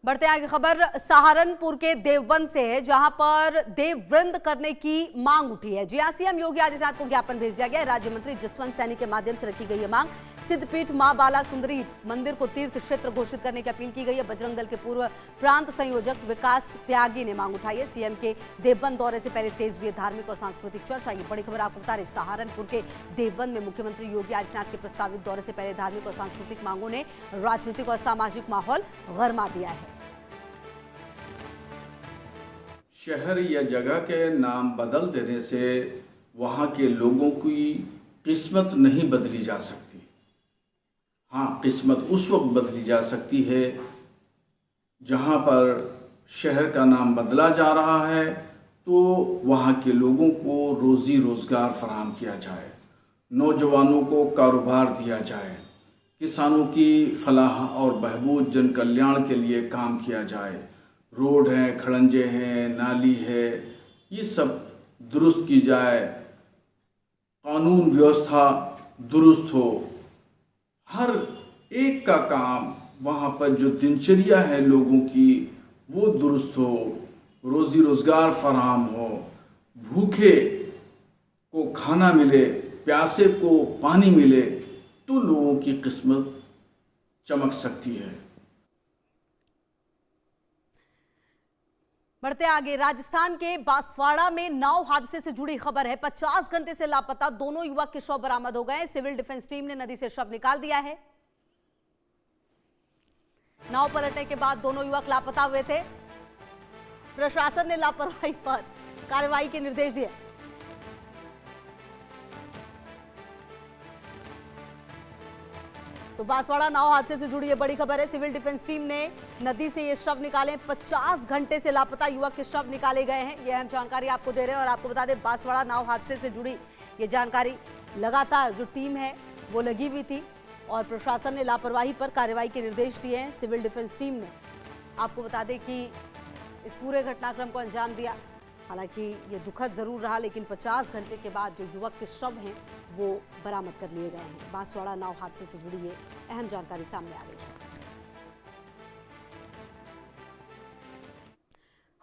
बढ़ते आगे खबर सहारनपुर के देवबंद से है, जहां पर देववृंद करने की मांग उठी है। जी हां, सीएम योगी आदित्यनाथ को ज्ञापन भेज दिया गया है। राज्य मंत्री जसवंत सैनी के माध्यम से रखी गई है मांग। सिद्धपीठ मां बाला सुंदरी मंदिर को तीर्थ क्षेत्र घोषित करने की अपील की गई है। बजरंग दल के पूर्व प्रांत संयोजक विकास त्यागी ने मांग उठाई है। सीएम के देवबंद दौरे से पहले तेज हुई धार्मिक और सांस्कृतिक चर्चा। ये बड़ी खबर आपको बता रहे, सहारनपुर के देवबंद में मुख्यमंत्री योगी आदित्यनाथ के प्रस्तावित दौरे से पहले धार्मिक और सांस्कृतिक मांगों ने राजनीतिक और सामाजिक माहौल गरमा दिया है। शहर या जगह के नाम बदल देने से वहाँ के लोगों की किस्मत नहीं बदली जा सकती। हाँ, किस्मत उस वक्त बदली जा सकती है जहाँ पर शहर का नाम बदला जा रहा है तो वहाँ के लोगों को रोज़ी रोज़गार फराहम किया जाए, नौजवानों को कारोबार दिया जाए, किसानों की फलाह और बहबूद जन कल्याण के लिए काम किया जाए। रोड हैं, खड़ंजे हैं, नाली है, ये सब दुरुस्त की जाए, कानून व्यवस्था दुरुस्त हो, हर एक का काम वहाँ पर जो दिनचर्या है लोगों की वो दुरुस्त हो, रोज़ी रोज़गार फराहम हो, भूखे को खाना मिले, प्यासे को पानी मिले, तो लोगों की किस्मत चमक सकती है। बढ़ते आगे, राजस्थान के बांसवाड़ा में नाव हादसे से जुड़ी खबर है। 50 घंटे से लापता दोनों युवक के शव बरामद हो गए। सिविल डिफेंस टीम ने नदी से शव निकाल दिया है। नाव पलटने के बाद दोनों युवक लापता हुए थे। प्रशासन ने लापरवाही पर कार्रवाई के निर्देश दिए। तो बांसवाड़ा नाव हादसे से जुड़ी ये बड़ी खबर है। सिविल डिफेंस टीम ने नदी से ये शव निकाले। 50 घंटे से लापता युवक के शव निकाले गए हैं। यह अहम जानकारी आपको दे रहे हैं। और आपको बता दें, बांसवाड़ा नाव हादसे से जुड़ी ये जानकारी लगातार जो टीम है वो लगी हुई थी और प्रशासन ने लापरवाही पर कार्रवाई के निर्देश दिए हैं। सिविल डिफेंस टीम ने आपको बता दें कि इस पूरे घटनाक्रम को अंजाम दिया। हालांकि ये दुखद जरूर रहा, लेकिन 50 घंटे के बाद जो युवक के शव हैं वो बरामद कर लिए गए हैं। बांसवाड़ा नाव हादसे से जुड़ी ये अहम जानकारी सामने आ रही है।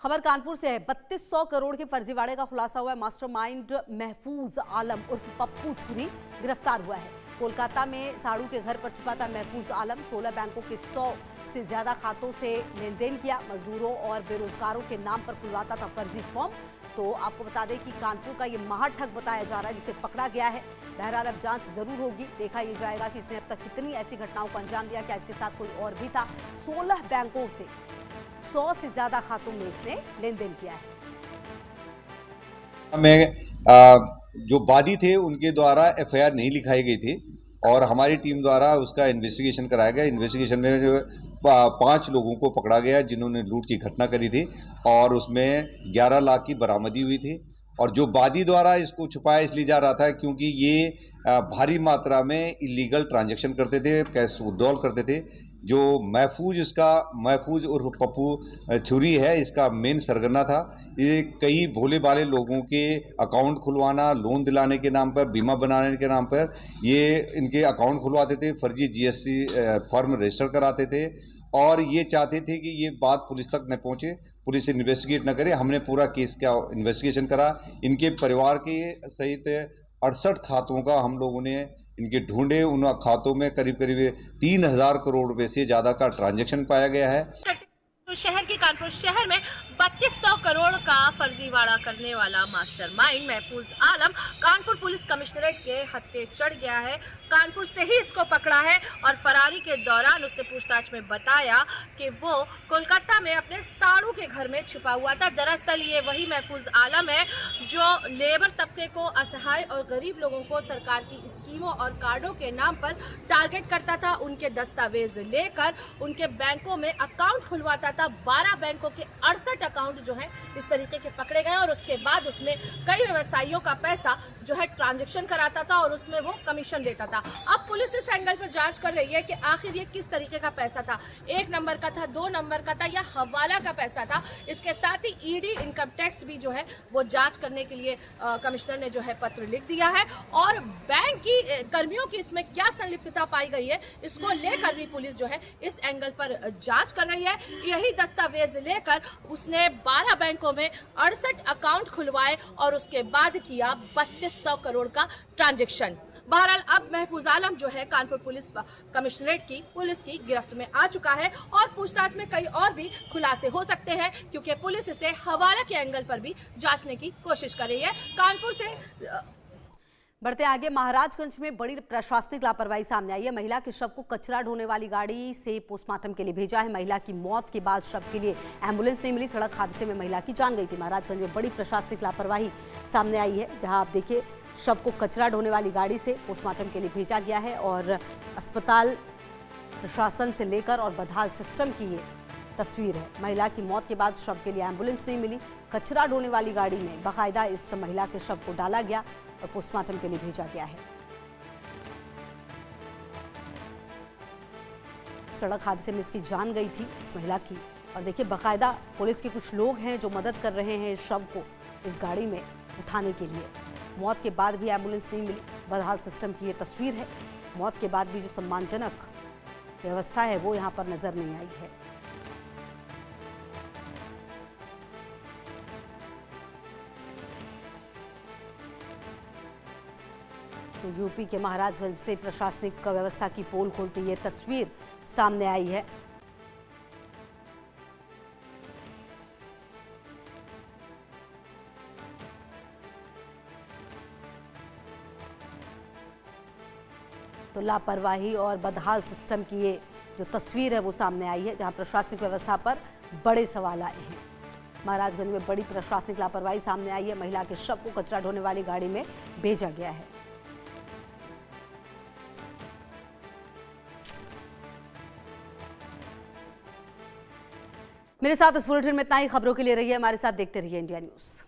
खबर कानपुर से है। 3200 करोड़ के फर्जीवाड़े का खुलासा हुआ है। मास्टरमाइंड महफूज आलम उर्फ पप्पू छुरी गिरफ्तार हुआ है। कोलकाता में साड़ू के घर पर छुपा था महफूज आलम। 16 बैंकों के 100 से ज्यादा खातों से लेन देन किया। मजदूरों और बेरोजगारों के नाम पर खुलवाता था फर्जी फॉर्म। तो आपको बता दें कि कानपुर का ये महाठग बताया जा रहा है, जिसे पकड़ा गया है। बहरहाल अब जांच जरूर होगी, देखा ये जाएगा कि इसने अब तक कितनी ऐसी घटनाओं को अंजाम दिया, क्या इसके साथ कोई और भी था। 16 बैंकों से 100 से ज्यादा खातों में इसने लेन देन किया है। जो वादी थे उनके द्वारा एफआईआर नहीं लिखाई गई थी और हमारी टीम द्वारा उसका इन्वेस्टिगेशन कराया गया। इन्वेस्टिगेशन में जो 5 लोगों को पकड़ा गया जिन्होंने लूट की घटना करी थी और उसमें 11 लाख की बरामदी हुई थी। और जो वादी द्वारा इसको छुपाया इसलिए जा रहा था क्योंकि ये भारी मात्रा में इलीगल ट्रांजैक्शन करते थे, कैश विड्रॉल करते थे। जो महफूज उर्फ पप्पू छुरी है, इसका मेन सरगना था। ये कई भोले भाले लोगों के अकाउंट खुलवाना, लोन दिलाने के नाम पर, बीमा बनाने के नाम पर ये इनके अकाउंट खुलवाते थे, फर्जी जीएसटी फॉर्म रजिस्टर कराते थे और ये चाहते थे कि ये बात पुलिस तक न पहुंचे, पुलिस इन्वेस्टिगेट न करे। हमने पूरा केस का इन्वेस्टिगेशन करा। इनके परिवार के सहित 68 खातों का हम लोगों ने इनके ढूंढे। उन खातों में करीब 3000 करोड़ रुपए से ज्यादा का ट्रांजैक्शन पाया गया है। शहर के कानपुर शहर में 3200 करोड़ का फर्जीवाड़ा करने वाला मास्टरमाइंड महफूज आलम कानपुर पुलिस कमिश्नरेट के हत्थे चढ़ गया है। कानपुर से ही इसको पकड़ा है और फरारी के दौरान उसने पूछताछ में बताया कि वो कोलकाता में अपने साड़ू के घर में छुपा हुआ था। दरअसल ये वही महफूज आलम है जो लेबर तबके को, असहाय और गरीब लोगों को सरकार की स्कीमों और कार्डों के नाम पर टारगेट करता था। उनके दस्तावेज लेकर उनके बैंकों में अकाउंट खुलवाता था। 12 बैंकों के 68 अकाउंट जो है इस तरीके के पकड़े गए और उसके बाद उसमें कई व्यवसायियों का पैसा जो है ट्रांजैक्शन कराता था और उसमें वो कमीशन देता था। अब पुलिस इस एंगल पर जांच कर रही है कि आखिर ये किस तरीके का पैसा था, 1 नंबर का था, 2 नंबर का था या हवाला का पैसा था। इसके साथ ही ईडी इनकम टैक्स भी जो है वो जांच करने के लिए कमिश्नर ने जो है पत्र लिख दिया है और बैंक की कर्मियों की इसमें क्या संलिप्तता पाई गई है इसको लेकर भी पुलिस जो है इस एंगल पर जांच कर रही है। यही नकली दस्तावेज लेकर उसने 12 बैंकों में 68 अकाउंट खुलवाए और उसके बाद किया 3200 करोड़ का ट्रांजैक्शन। बहरहाल अब महफूज आलम जो है कानपुर पुलिस कमिश्नरेट की पुलिस की गिरफ्त में आ चुका है और पूछताछ में कई और भी खुलासे हो सकते हैं, क्योंकि पुलिस इसे हवाला के एंगल पर भी जांचने की कोशिश कर रही है। कानपुर से बढ़ते आगे, महाराजगंज में बड़ी प्रशासनिक लापरवाही सामने आई है। महिला के शव को कचरा ढोने वाली गाड़ी से पोस्टमार्टम के लिए भेजा है। महिला की मौत के बाद शव के लिए एम्बुलेंस नहीं मिली। सड़क हादसे में महिला की जान गई थी। महाराजगंज में बड़ी प्रशासनिक लापरवाही सामने आई है, जहां आप देखिए शव को कचरा ढोने वाली गाड़ी से पोस्टमार्टम के लिए भेजा गया है और अस्पताल प्रशासन से लेकर और बदहाल सिस्टम की ये तस्वीर है। महिला की मौत के बाद शव के लिए एम्बुलेंस नहीं मिली। कचरा ढोने वाली गाड़ी में बाकायदा इस महिला के शव को डाला गया और पोस्टमार्टम के लिए भेजा गया है। सड़क हादसे में इसकी जान गई थी, इस महिला की। और देखिए बाकायदा पुलिस के कुछ लोग हैं जो मदद कर रहे हैं इस शव को इस गाड़ी में उठाने के लिए। मौत के बाद भी एम्बुलेंस नहीं मिली। बदहाल सिस्टम की ये तस्वीर है। मौत के बाद भी जो सम्मानजनक व्यवस्था है वो यहाँ पर नजर नहीं आई है। तो यूपी के महाराजगंज से प्रशासनिक व्यवस्था की पोल खोलती ये तस्वीर सामने आई है। तो लापरवाही और बदहाल सिस्टम की ये जो तस्वीर है वो सामने आई है, जहां प्रशासनिक व्यवस्था पर बड़े सवाल आए हैं। महाराजगंज में बड़ी प्रशासनिक लापरवाही सामने आई है। महिला के शव को कचरा ढोने वाली गाड़ी में भेजा गया है। मेरे साथ इस बुलेटिन में इतना ही। खबरों के लिए रहिए हमारे साथ, देखते रहिए इंडिया न्यूज।